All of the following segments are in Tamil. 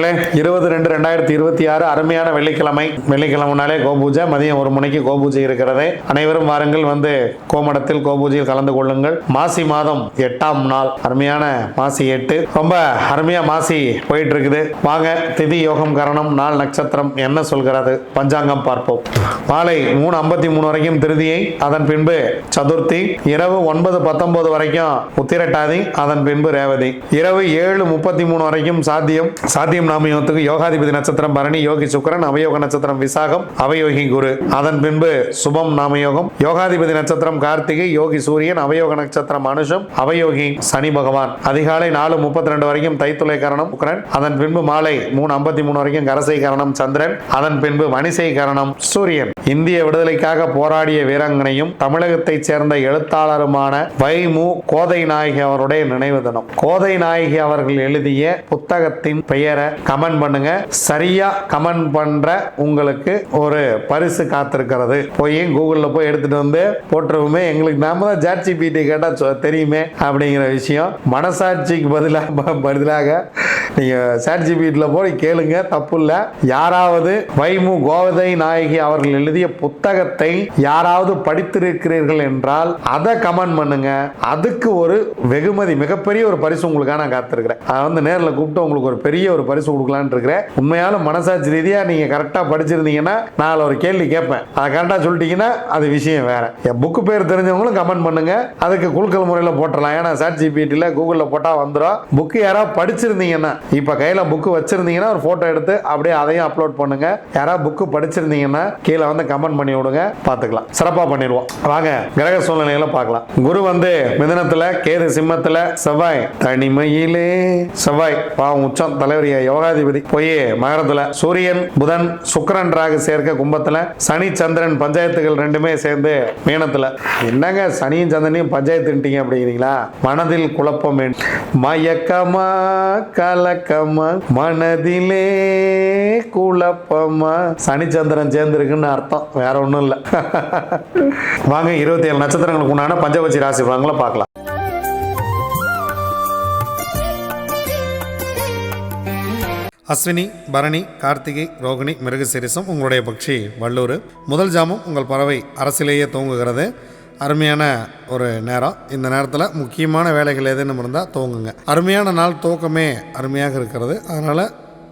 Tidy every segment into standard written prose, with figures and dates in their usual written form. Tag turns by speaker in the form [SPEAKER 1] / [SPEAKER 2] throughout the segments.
[SPEAKER 1] நண்பர்களே, 20/2/2026 அருமையான வெள்ளிக்கிழமை. வெள்ளிக்கிழமைனாலே கோபூஜை. மதியம் 1 மணிக்கு கோபூஜை இருக்கிறது. அனைவரும் வாருங்கள், வந்து கோமடத்தில் கோபூஜையில் கலந்து கொள்ளுங்கள். மாசி மாதம் 8ஆம் நாள், அருமையான மாசி 8. ரொம்ப அருமையா மாசி போயிட்டு இருக்குது. வாங்க, திதி யோகம் கரணம் நாள் நட்சத்திரம் என்ன சொல்கிறது பஞ்சாங்கம் பார்ப்போம். மாலை 3:53 வரைக்கும் திருதியை, அதன் பின்பு சதுர்த்தி. இரவு 9:19 வரைக்கும் உத்திரட்டாதி, அதன் பின்பு ரேவதி. இரவு 7:33 வரைக்கும் சாத்தியம் நாமயோகத்துக்கு யோகாதிபதி நட்சத்திரம் பரணி, யோகி சுக்கிரன், அவயோக நட்சத்திரம் விசாகம், அவயோகி குரு. அதன் பின்பு சுபம் நாமயோகம், யோகாதிபதி நட்சத்திரம் கார்த்திகை, யோகி சூரியன், அவயோக நட்சத்திரம் அனுஷம், அவயோகி சனி பகவான். அதிகாலை 4:32 வரைக்கும் தைத்துளை கரணம் சுக்கிரன். அதன் பின்பு மாலை 3:53 வரைக்கும் கரசை கரணம் சந்திரன். அதன் பின்பு மணிசை கரணம் சூரியன். இந்திய விடுதலைக்காக போராடிய வீராங்கனையும் தமிழகத்தைச் சேர்ந்த எழுத்தாளருமான வைமு கோதை நாயகி அவருடைய நினைவு தினம். கோதை நாயகி அவர்கள் எழுதிய புத்தகத்தின் பெயரை கமெண்ட் பண்ணுங்க. சரியா கமெண்ட் பண்ற உங்களுக்கு ஒரு பரிசு காத்திருக்கிறது. போய் கூகுள்ல போய் எடுத்துட்டு வந்து போட்டுருவோமே. எங்களுக்கு நாம தான் ChatGPT கேட்டா தெரியுமே அப்படிங்கிற விஷயம். மனசாட்சிக்கு பதிலாக நீங்க ChatGPTல போய் கேளுங்க, தப்பு இல்ல. யாராவது வைமு கோதை நாயகி அவர்கள் எழுதிய புத்தகத்தை யாராவது படித்திருக்கிறீர்கள் என்றால் அதை கமெண்ட் பண்ணுங்க. அதுக்கு ஒரு வெகுமதி, மிகப்பெரிய ஒரு பரிசு உங்களுக்காக நான் காத்திருக்கிறேன். அதை வந்து நேரில் கூப்பிட்டு உங்களுக்கு ஒரு பெரிய ஒரு பரிசு கொடுக்கலான்னு இருக்கிறேன். உண்மையால மனசாட்சி ரீதியா நீங்க கரெக்டா படிச்சிருந்தீங்கன்னா நான் ஒரு கேள்வி கேட்பேன். அதை கரெக்டா சொல்லிட்டீங்கன்னா அது விஷயம் வேற. என் புக்கு பேர் தெரிஞ்சவங்களும் கமெண்ட் பண்ணுங்க. அதுக்கு குழுக்கள் முறையில் போட்டலாம். ஏன்னா ChatGPTல கூகுள்ல போட்டா வந்துடும். புக்கு யாராவது படிச்சிருந்தீங்கன்னா, இப்ப கையில புக்கு வச்சிருந்தீங்கன்னா ஒரு போட்டோ எடுத்து அப்படியே அதையும் அப்லோட் பண்ணுங்க. யாராவது புக்கு படிச்சிருந்தீங்கன்னா கீழே வந்து கமெண்ட் பண்ணி விடுங்க, பார்த்துக்கலாம். சிறப்பா பண்ணிடுவோம். வாங்க கிரக சூழ்நிலைகளை பார்க்கலாம். குரு வந்து மிதுனத்துல, கேது சிம்மத்துல, செவ்வாய் தனிமையிலே, செவ்வாய் பாவம் உச்சம் தலைவர் யோகாதிபதி போய் மகரத்துல, சூரியன் புதன் சுக்கிரன் ராகு சேர்க்க கும்பத்துல, சனி சந்திரன் பஞ்சாயத்துகள் ரெண்டுமே சேர்ந்து மீனத்துல. என்னங்க சனியும் சந்திரனையும் பஞ்சாயத்துட்டீங்க அப்படிங்கிறீங்களா? மனதில் குழப்பம், மயக்கமா கலக்கமா, மனதிலே குழப்பமா. சனி சந்திரன் சேர்ந்துருக்குன்னு அர்த்தம், வேற ஒண்ணும் இல்ல. வாங்க 27 நட்சத்திரங்களுக்கு உண்டான பஞ்சபட்சி ராசி பலன்களை பார்க்கலாம். அஸ்வினி, பரணி, கார்த்திகை, ரோகிணி, மிருகசீரிசம் உங்களுடைய பட்சி வல்லூர். முதல் ஜாமம் உங்கள் பறவை அரசிலேயே தூங்குகிறது. அருமையான ஒரு நேரம். இந்த நேரத்தில் முக்கியமான வேலைகள் எதுன்னு இருந்தால் துவங்குங்க. அருமையான நாள், துவக்கமே அருமையாக இருக்கிறது. அதனால்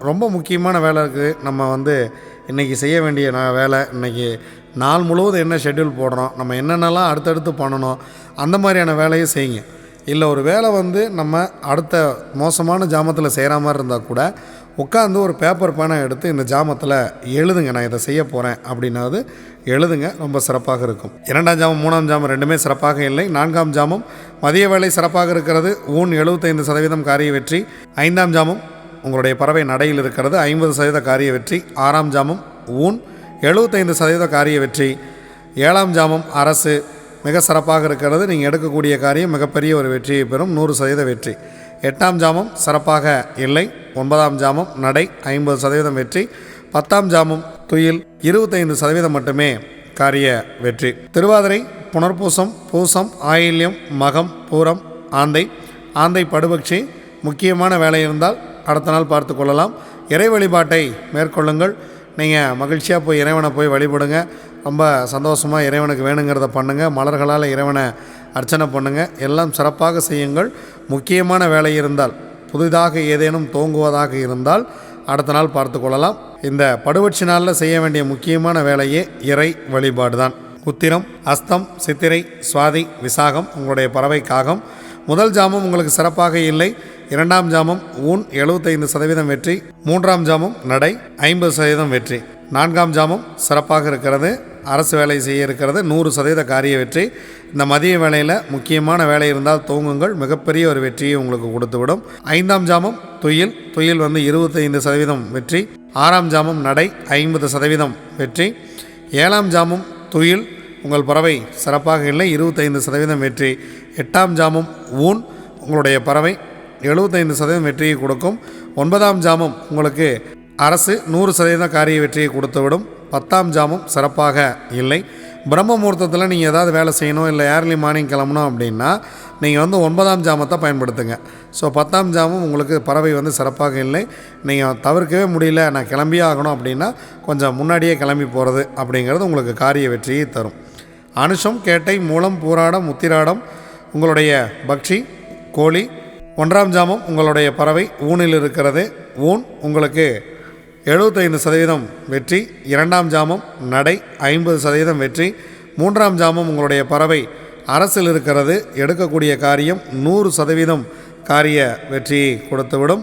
[SPEAKER 1] ரொம்ப முக்கியமான வேலை இருக்குது. நம்ம வந்து இன்றைக்கி செய்ய வேண்டிய வேலை, இன்றைக்கி நாள் முழுவதும் என்ன ஷெட்யூல் போடுறோம், நம்ம என்னென்னலாம் அடுத்தடுத்து பண்ணணும், அந்த மாதிரியான வேலையை செய்யுங்க. இல்லை ஒரு வேலை வந்து நம்ம அடுத்த மோசமான ஜாமத்தில் செய்கிற மாதிரி இருந்தால் கூட உட்காந்து ஒரு பேப்பர் பேனை எடுத்து இந்த ஜாமத்தில் எழுதுங்க, நான் இதை செய்ய போகிறேன் அப்படின்னாவது எழுதுங்க. ரொம்ப சிறப்பாக இருக்கும். 2ஆம் ஜாமம் 3ஆம் ஜாமம் ரெண்டுமே சிறப்பாக இல்லை. 4ஆம் ஜாமம் மதிய வேலை சிறப்பாக இருக்கிறது. ஊன் 75% காரிய வெற்றி. 5ஆம் ஜாமம் உங்களுடைய பறவை நடையில் இருக்கிறது, 50% காரிய வெற்றி. 6ஆம் ஜாமம் ஊன் 75% காரிய வெற்றி. 7ஆம் ஜாமம் அரசு மிக சிறப்பாக இருக்கிறது. நீங்கள் எடுக்கக்கூடிய காரியம் மிகப்பெரிய ஒரு வெற்றியை பெறும், 100% வெற்றி. 8ஆம் ஜாமம் சிறப்பாக இல்லை. 9ஆம் ஜாமம் நடை 50% வெற்றி. 10ஆம் ஜாமம் துயில் 25% மட்டுமே காரிய வெற்றி. திருவாதிரை, புனர்பூசம், பூசம், ஆயில்யம், மகம், பூரம், ஆந்தை படுபட்சி. முக்கியமான வேலை இருந்தால் அடுத்த நாள் பார்த்து கொள்ளலாம். இறை வழிபாட்டை மேற்கொள்ளுங்கள். நீங்கள் மகிழ்ச்சியாக போய் இறைவனை போய் வழிபடுங்க. ரொம்ப சந்தோஷமாக இறைவனுக்கு வேணுங்கிறத பண்ணுங்கள். மலர்களால் இறைவனை அர்ச்சனை பண்ணுங்கள். எல்லாம் சிறப்பாக செய்யுங்கள். முக்கியமான வேலை இருந்தால், புதிதாக ஏதேனும் துவங்குவதாக இருந்தால் அடுத்த நாள் பார்த்து கொள்ளலாம். இந்த படுவட்சி நாளில் செய்ய வேண்டிய முக்கியமான வேலையே இறை வழிபாடு தான். உத்திரம், அஸ்தம், சித்திரை, சுவாதி, விசாகம் உங்களுடைய பறவை காகம். முதல் ஜாமம் உங்களுக்கு சிறப்பாக இல்லை. 2ஆம் ஜாமம் ஊன் 75% வெற்றி. 3ஆம் ஜாமம் நடை 50% வெற்றி. 4ஆம் ஜாமம் சிறப்பாக இருக்கிறது, அரசு வேலை செய்ய இருக்கிறது, 100% காரிய வெற்றி. இந்த மதிய வேலையில் முக்கியமான வேலை இருந்தால் துவங்குங்கள், மிகப்பெரிய ஒரு வெற்றியை உங்களுக்கு கொடுத்துவிடும். 5ஆம் ஜாமம் துயில் வந்து 25% வெற்றி. 6ஆம் ஜாமம் நடை 50% வெற்றி. 7ஆம் ஜாமம் துயில் உங்கள் பறவை சிறப்பாக இல்லை, 25% வெற்றி. 8ஆம் ஜாமம் ஊன் உங்களுடைய பறவை 75% வெற்றியை கொடுக்கும். 9ஆம் ஜாமம் உங்களுக்கு அரசு 100% காரிய வெற்றியை கொடுத்துவிடும். 10ஆம் ஜாமம் சிறப்பாக இல்லை. பிரம்ம முகூர்த்தத்தில் நீங்கள் ஏதாவது வேலை செய்யணும், இல்லை ஏர்லி மார்னிங் கிளம்பணும் அப்படின்னா நீங்கள் வந்து 9ஆம் ஜாமத்தை பயன்படுத்துங்க. ஸோ 10ஆம் ஜாமம் உங்களுக்கு பறவை வந்து சிறப்பாக இல்லை. நீங்கள் தவிர்க்கவே முடியல, நான் கிளம்பியே ஆகணும் அப்படின்னா கொஞ்சம் முன்னாடியே கிளம்பி போகிறது அப்படிங்கிறது உங்களுக்கு காரிய வெற்றியை தரும். அனுஷம், கேட்டை, மூலம், பூராடம், உத்திராடம் உங்களுடைய பக்ஷி கோழி. 1ஆம் ஜாமம் உங்களுடைய பறவை ஊனில் இருக்கிறது. ஊன் உங்களுக்கு 75% வெற்றி. 2ஆம் ஜாமம் நடை 50% வெற்றி. 3ஆம் ஜாமம் உங்களுடைய பறவை அரசில் இருக்கிறது. எடுக்கக்கூடிய காரியம் 100% காரிய வெற்றியை கொடுத்துவிடும்.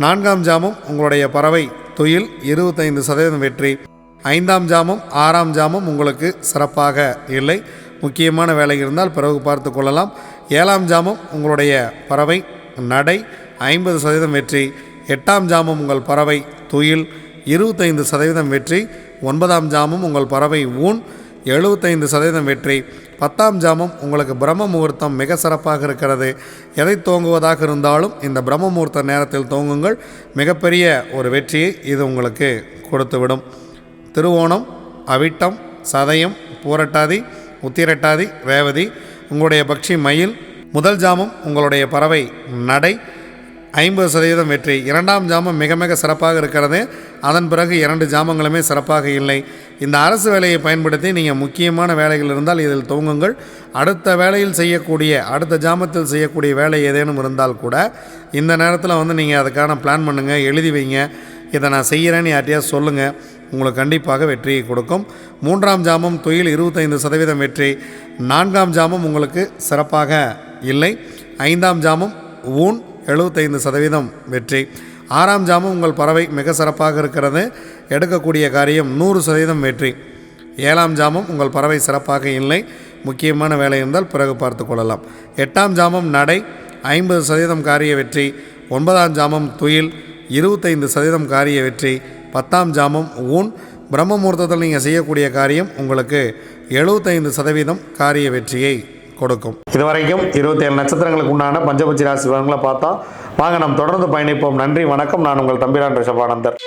[SPEAKER 1] 4ஆம் ஜாமம் உங்களுடைய பறவை துயில் 25% வெற்றி. 5ஆம் ஜாமம் 6ஆம் ஜாமம் உங்களுக்கு சிறப்பாக இல்லை, முக்கியமான வேலை இருந்தால் பிறகு பார்த்து கொள்ளலாம். 7ஆம் ஜாமம் உங்களுடைய பறவை நடை 50% வெற்றி. 8ஆம் ஜாமம் உங்கள் பறவை துயில் 25% வெற்றி. 9ஆம் ஜாமம் உங்கள் பறவை ஊன் 75% வெற்றி. 10ஆம் ஜாமம் உங்களுக்கு பிரம்ம முகூர்த்தம் மிக சிறப்பாக இருக்கிறது. எதை தோங்குவதாக இருந்தாலும் இந்த பிரம்ம முகூர்த்த நேரத்தில் தோங்குங்கள், மிகப்பெரிய ஒரு வெற்றியை இது உங்களுக்கு கொடுத்துவிடும். திருவோணம், அவிட்டம், சதயம், பூரட்டாதி, உத்திரட்டாதி, ரேவதி உங்களுடைய பக்ஷி மயில். முதல் ஜாமம் உங்களுடைய பறவை நடை 50% வெற்றி. 2ஆம் ஜாமம் மிக மிக சிறப்பாக இருக்கிறது. அதன் பிறகு 2 ஜாமங்களுமே சிறப்பாக இல்லை. இந்த அரசு வேலையை பயன்படுத்தி நீங்கள் முக்கியமான வேலைகள் இருந்தால் இதில் துவங்குங்கள். அடுத்த வேலையில் செய்யக்கூடிய அடுத்த ஜாமத்தில் செய்யக்கூடிய வேலை ஏதேனும் இருந்தால் கூட இந்த நேரத்தில் வந்து நீங்கள் அதுக்கான பிளான் பண்ணுங்கள், எழுதி வைங்க. இதை நான் செய்கிறேன்னு யார்ட்டையாவது சொல்லுங்கள், உங்களுக்கு கண்டிப்பாக வெற்றியை கொடுக்கும். 3ஆம் ஜாமம் துயில் 25% வெற்றி. 4ஆம் ஜாமம் உங்களுக்கு சிறப்பாக இல்லை. 5ஆம் ஜாமம் ஊன் 75% வெற்றி. 6ஆம் ஜாமம் உங்கள் பறவை மிக சிறப்பாக இருக்கிறது. எடுக்கக்கூடிய காரியம் 100% வெற்றி. 7ஆம் ஜாமம் உங்கள் பறவை சிறப்பாக இல்லை, முக்கியமான வேலை இருந்தால் பிறகு பார்த்து கொள்ளலாம். 8ஆம் ஜாமம் நடை 50% காரிய வெற்றி. 9ஆம் ஜாமம் துயில் 25% காரிய வெற்றி. 10ஆம் ஜாமம் ஊன். பிரம்ம முகூர்த்தத்தில் நீங்கள் செய்யக்கூடிய காரியம் உங்களுக்கு 75% காரிய வெற்றியை கொடுக்கும். இதுவரைக்கும் 27 நட்சத்திரங்களுக்கு உண்டான பஞ்சபட்சி ராசி பலன்களை பார்த்தோம். வாங்க நாம் தொடர்ந்து பயணிப்போம். நன்றி, வணக்கம். நான் உங்கள் தம்பிரான் ரிஷபானந்தர்.